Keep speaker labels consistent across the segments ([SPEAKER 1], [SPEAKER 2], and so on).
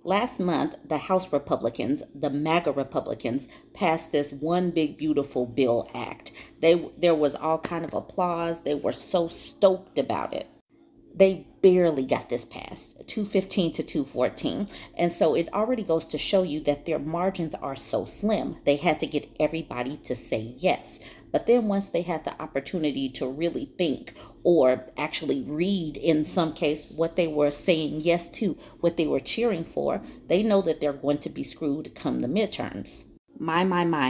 [SPEAKER 1] Last month, the House Republicans, the MAGA Republicans, passed this One Big Beautiful Bill Act. There was all kind of applause. They were so stoked about it. They barely got this passed, 215 to 214. And so it already goes to show you that their margins are so slim. They had to get everybody to say yes. But then once they had the opportunity to really think or actually read, in some case, what they were saying yes to, what they were cheering for, they know that they're going to be screwed come the midterms. My,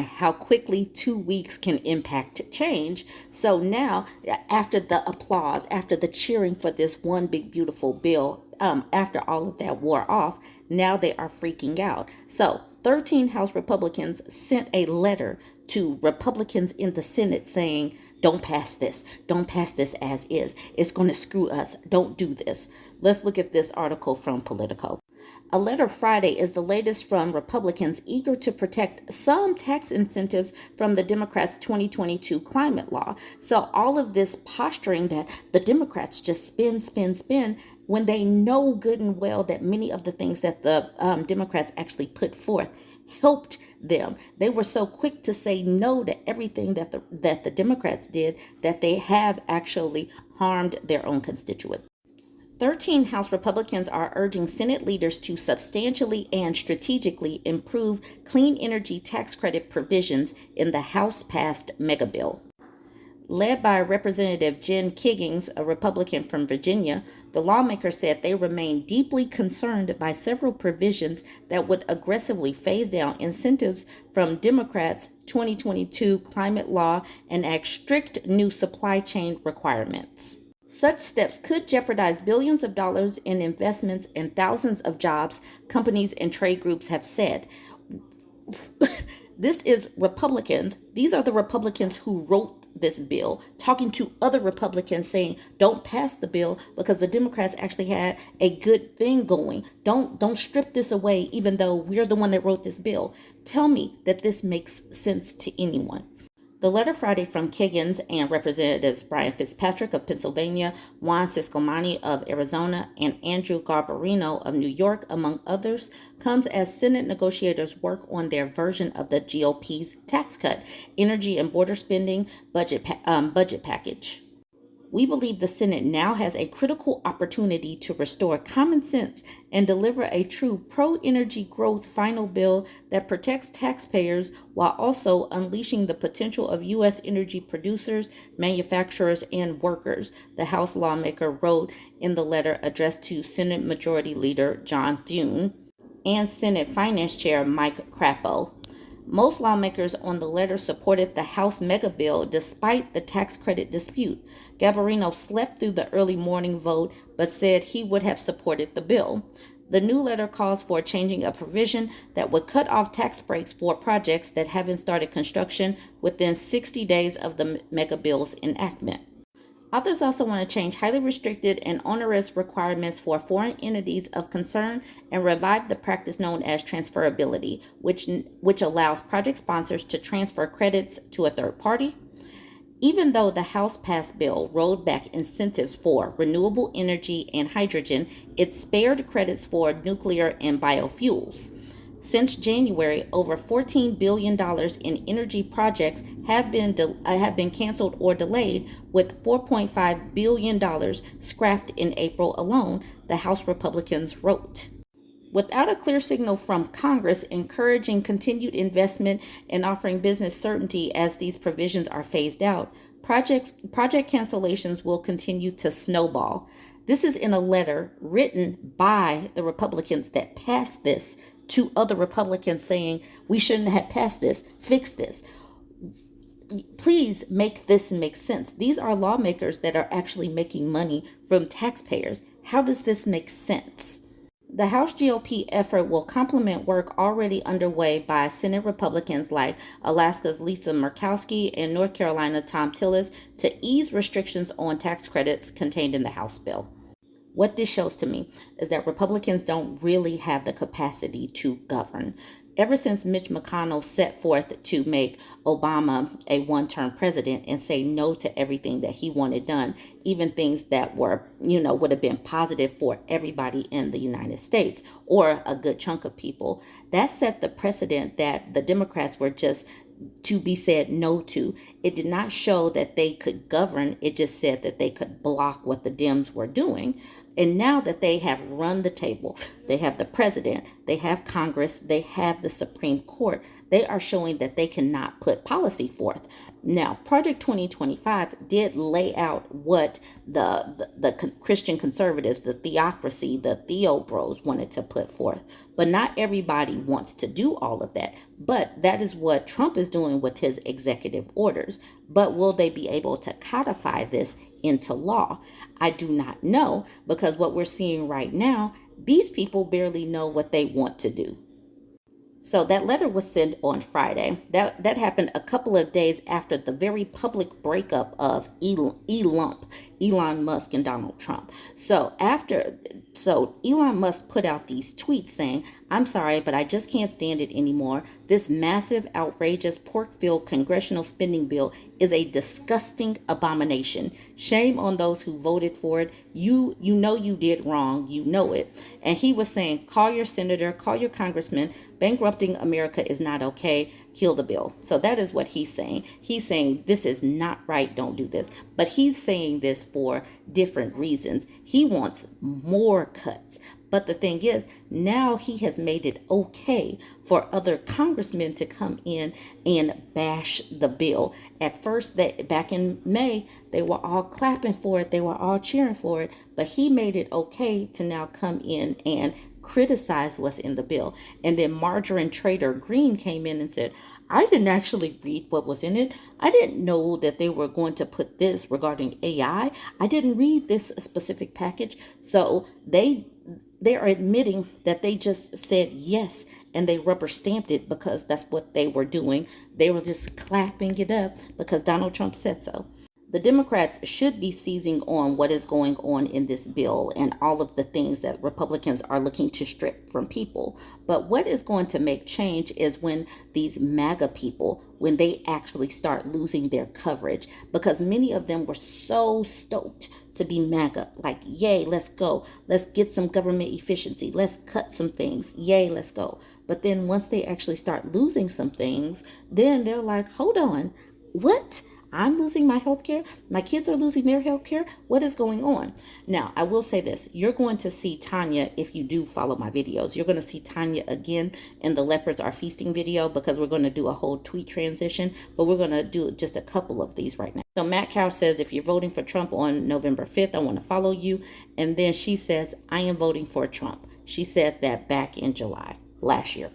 [SPEAKER 1] how quickly 2 weeks can impact change. So now, after the applause, after the cheering for this one big beautiful bill, after all of that wore off, now they are freaking out. So 13 House Republicans sent a letter to Republicans in the Senate saying, don't pass this. Don't pass this as is. It's going to screw us. Don't do this. Let's look at this article from Politico. A letter Friday is the latest from Republicans eager to protect some tax incentives from the Democrats' 2022 climate law. So all of this posturing that the Democrats just spin, when they know good and well that many of the things that the Democrats actually put forth helped them. They were so quick to say no to everything that the Democrats did that they have actually harmed their own constituents. 13 House Republicans are urging Senate leaders to substantially and strategically improve clean energy tax credit provisions in the House-passed mega bill. Led by Representative Jen Kiggins, a Republican from Virginia, the lawmakers said they remain deeply concerned by several provisions that would aggressively phase down incentives from Democrats' 2022 climate law and add strict new supply chain requirements. Such steps could jeopardize billions of dollars in investments and thousands of jobs, companies and trade groups have said. This is Republicans. These are the Republicans who wrote this bill, talking to other Republicans saying, don't pass the bill because the Democrats actually had a good thing going. Don't strip this away, even though we're the one that wrote this bill. Tell me that this makes sense to anyone. The letter Friday from Kiggins and Representatives Brian Fitzpatrick of Pennsylvania, Juan Ciscomani of Arizona, and Andrew Garbarino of New York, among others, comes as Senate negotiators work on their version of the GOP's tax cut, energy and border spending budget package. We believe the Senate now has a critical opportunity to restore common sense and deliver a true pro-energy growth final bill that protects taxpayers while also unleashing the potential of U.S. energy producers, manufacturers, and workers, the House lawmaker wrote in the letter addressed to Senate Majority Leader John Thune and Senate Finance Chair Mike Crapo. Most lawmakers on the letter supported the House mega bill despite the tax credit dispute. Garbarino slept through the early morning vote but said he would have supported the bill. The new letter calls for changing a provision that would cut off tax breaks for projects that haven't started construction within 60 days of the mega bill's enactment. Authors also want to change highly restricted and onerous requirements for foreign entities of concern and revive the practice known as transferability, which allows project sponsors to transfer credits to a third party. Even though the House-passed bill rolled back incentives for renewable energy and hydrogen, it spared credits for nuclear and biofuels. Since January, over $14 billion in energy projects have been canceled or delayed, with $4.5 billion scrapped in April alone, the House Republicans wrote. Without a clear signal from Congress encouraging continued investment and offering business certainty as these provisions are phased out, project cancellations will continue to snowball. This is in a letter written by the Republicans that passed this to other Republicans saying, we shouldn't have passed this, fix this. Please make this make sense. These are lawmakers that are actually making money from taxpayers. How does this make sense? The House GOP effort will complement work already underway by Senate Republicans like Alaska's Lisa Murkowski and North Carolina Tom Tillis to ease restrictions on tax credits contained in the House bill. What this shows to me is that Republicans don't really have the capacity to govern. ever since Mitch McConnell set forth to make Obama a one-term president and say no to everything that he wanted done, even things that were, would have been positive for everybody in the United States or a good chunk of people, that set the precedent that the Democrats were just to be said no to. It did not show that they could govern. It just said that they could block what the Dems were doing. And now that they have run the table, they have the president, they have Congress, they have the Supreme Court, they are showing that they cannot put policy forth. Now, Project 2025 did lay out what the Christian conservatives, the theocracy, the Theo bros wanted to put forth. But not everybody wants to do all of that. But that is what Trump is doing with his executive orders. But will they be able to codify this into law? I do not know, because what we're seeing right now, these people barely know what they want to do. So that letter was sent on Friday. That happened a couple of days after the very public breakup of Elon Musk and Donald Trump. So Elon Musk put out these tweets saying, "I'm sorry, but I just can't stand it anymore. This massive, outrageous, pork-filled congressional spending bill is a disgusting abomination. Shame on those who voted for it. You know you did wrong. You know it." And he was saying, call your senator, call your congressman. Bankrupting America is not okay. Kill the bill. So that is what he's saying. He's saying this is not right. Don't do this. But he's saying this for different reasons. He wants more cuts. But the thing is, now he has made it okay for other congressmen to come in and bash the bill. At first, back in May, they were all clapping for it. They were all cheering for it. But he made it okay to now come in and criticize what's in the bill. And then Margarine Trader Green came in and said, I didn't actually read what was in it. I didn't know that they were going to put this regarding AI. I didn't read this specific package. So they are admitting that they just said yes and they rubber stamped it because that's what they were doing. They were just clapping it up because Donald Trump said so. The Democrats should be seizing on what is going on in this bill and all of the things that Republicans are looking to strip from people. But what is going to make change is when these MAGA people, when they actually start losing their coverage, because many of them were so stoked to be MAGA, like, yay, let's go. Let's get some government efficiency. Let's cut some things. Yay, let's go. But then once they actually start losing some things, then they're like, hold on, what? I'm losing my health care. My kids are losing their health care. What is going on? Now, I will say this. You're going to see Tanya, if you do follow my videos, you're going to see Tanya again in the Leopards Are Feasting video because we're going to do a whole tweet transition, but we're going to do just a couple of these right now. So Matt Cow says, if you're voting for Trump on November 5th, I want to follow you. And then she says, I am voting for Trump. She said that back in July last year.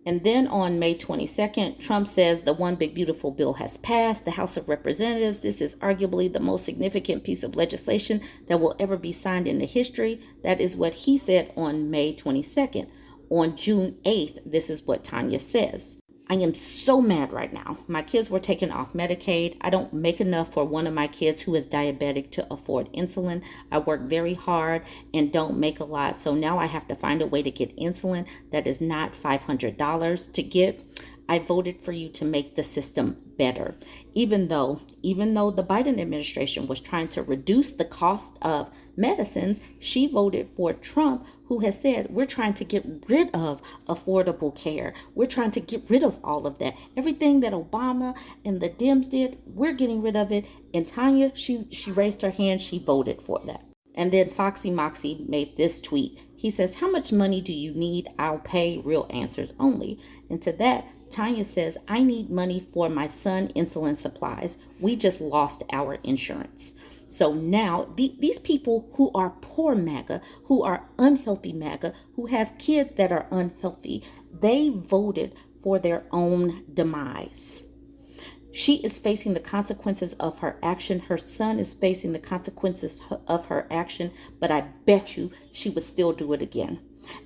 [SPEAKER 1] And then on May 22nd, Trump says the One Big Beautiful Bill has passed the House of Representatives. This is arguably the most significant piece of legislation that will ever be signed in the history. That is what he said on May 22nd. On June 8th, this is what Tanya says. I am so mad right now. My kids were taken off Medicaid. I don't make enough for one of my kids who is diabetic to afford insulin. I work very hard and don't make a lot. So now I have to find a way to get insulin that is not $500 to get. I voted for you to make the system better. Even though the Biden administration was trying to reduce the cost of medicines, she voted for Trump, who has said, we're trying to get rid of affordable care. We're trying to get rid of all of that. Everything that Obama and the Dems did, we're getting rid of it. And Tanya, she raised her hand. She voted for that. And then Foxy Moxie made this tweet. He says, how much money do you need? I'll pay. Real answers only. And to that, Tanya says, I need money for my son insulin supplies. We just lost our insurance. So now these people who are poor MAGA, who are unhealthy MAGA, who have kids that are unhealthy, they voted for their own demise. She is facing the consequences of her action. Her son is facing the consequences of her action, but I bet you she would still do it again.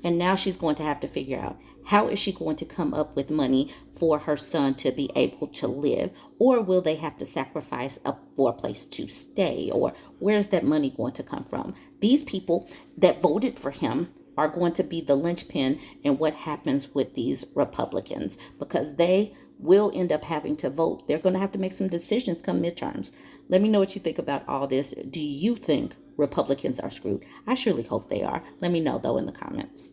[SPEAKER 1] And now she's going to have to figure out, how is she going to come up with money for her son to be able to live? Or will they have to sacrifice for a place to stay? Or where's that money going to come from? These people that voted for him are going to be the linchpin in what happens with these Republicans, because they will end up having to vote. They're going to have to make some decisions come midterms. Let me know what you think about all this. Do you think Republicans are screwed? I surely hope they are. Let me know, though, in the comments.